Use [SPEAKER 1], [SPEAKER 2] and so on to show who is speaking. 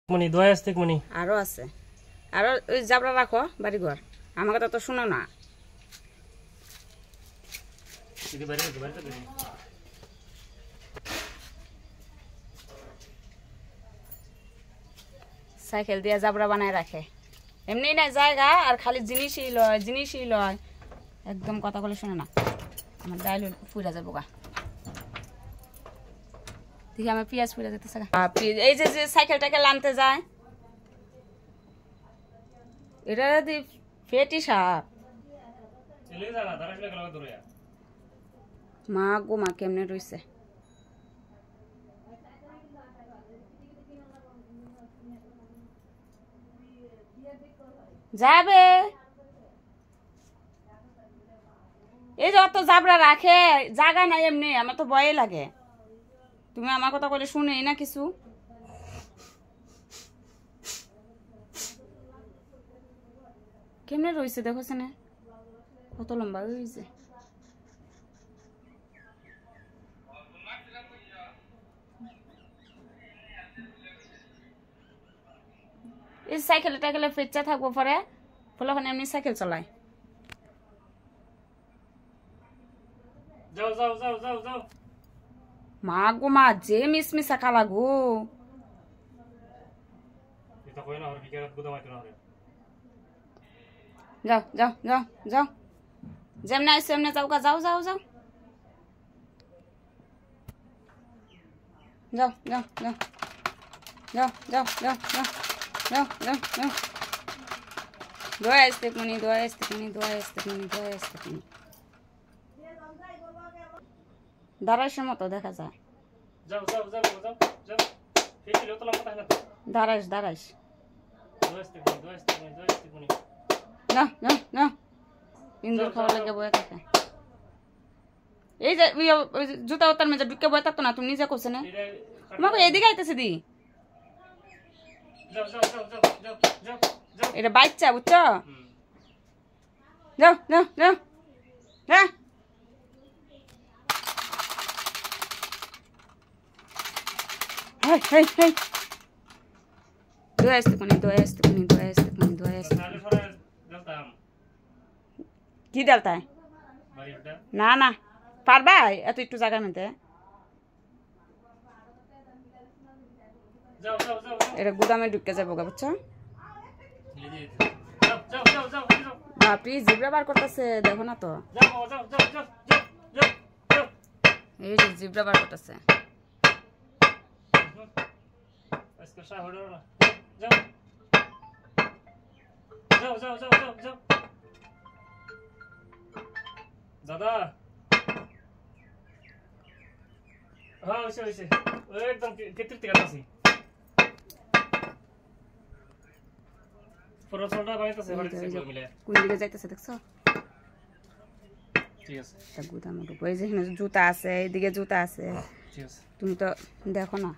[SPEAKER 1] মনি দোয়া আসতে মনি
[SPEAKER 2] আরো আছে আরো ওই জাবরা রাখো বাড়ি ঘর আমার কথা তো শুনো না সাইকেল দিয়ে জাবরা বানায় রাখে এমনি না জায়গা আর খালি জিনিসই লয় একদম কথা বলে শুনে না আমার ডাইল ফুরা যাবো গা দেখি আমার পিঁয়াজ ফুরা যেতেছে এই যে সাইকেল টাইকেল আনতে যায় এটা দি ফেটি সাপ মা গো মা কেমনে রইছে যাবে এই যে অত জাবরা রাখে জায়গা নাই এমনি আমার তো ভয় লাগে তুমি আমার কথা বলে শুনেই না কিছু কেমনে রয়েছে দেখো না কত লম্বা হয়েছে এই সাইকেল টাইকেলে ফেচ্চা থাকবো পরে ফলে এমনি সাইকেল চালায়
[SPEAKER 1] যাও যাও যাও যাও যাও
[SPEAKER 2] মা গো মা যে মিসমিসা কালা গো
[SPEAKER 1] এটা কই না আর বিকেরাত গুদামাইতে না রে
[SPEAKER 2] যাও যাও যাও যাও যেমনে আইছো এমনে যাও কা যাও যাও যাও যাও যাও যাও যাও যাও যাও যাও যাও যাও যাও দোয়া আসতে কোনি দোয়া আসতে কোনি দোয়া আসতে কোনি দোয়া আসতে কোনি দাঁড়াইসের মতো দেখা যায়
[SPEAKER 1] যাও যাও যাও যাও যাও এই লো তো লম্বা না
[SPEAKER 2] দাঁড়াইস দাঁড়াইস
[SPEAKER 1] দোয়া আসতে কোনি
[SPEAKER 2] না না না ইন্দুর খাওয়া লাগে বয়ে থাকে এই যে জুতা ওতার মেজে ঢুকে বয়ে থাকতো না তুমি নিজে করছে না তোমাকে এদিকে আইতেছে দি
[SPEAKER 1] যাও যাও যাও যাও যাও যাও যাও
[SPEAKER 2] এটা বাচ্চা বুঝছো যাও যাও যাও হ্যাঁ হেই হেই হেই দোয়া আসতে কোনি দোয়া আসতে কোনি দোয়া আসতে কোনি দোয়া আসতে
[SPEAKER 1] তাহলে পরে যাতাম
[SPEAKER 2] কি দেলতায়
[SPEAKER 1] বাড়িটা
[SPEAKER 2] না না পারবা এত একটু জায়গা মধ্যে
[SPEAKER 1] যাও যাও যাও
[SPEAKER 2] এটা গুদামে ঢুকে যাবো গা বুঝছো
[SPEAKER 1] যাও যাও যাও যাও যাও
[SPEAKER 2] বাপরি জিব্রা বার করতেছে দেখো না তো
[SPEAKER 1] যাও যাও যাও যাও যাও যাও
[SPEAKER 2] এই যে জিব্রা বার করতেছে
[SPEAKER 1] আজকে শাহরে না যাও যাও যাও যাও যাও যাও দাদা হ্যাঁ হইছে একদম কেত্রিত কাটাছি পুরো ছোটটা বানাইতেছে বাড়িতে মিলে
[SPEAKER 2] কোন দিকে যাইতেছে দেখছো
[SPEAKER 1] ঠিক আছে
[SPEAKER 2] তা গুদামে ঢুকবো এই যে জুতা আছে এইদিকে জুতা আছে
[SPEAKER 1] ঠিক আছে
[SPEAKER 2] তুমি তো দেখো না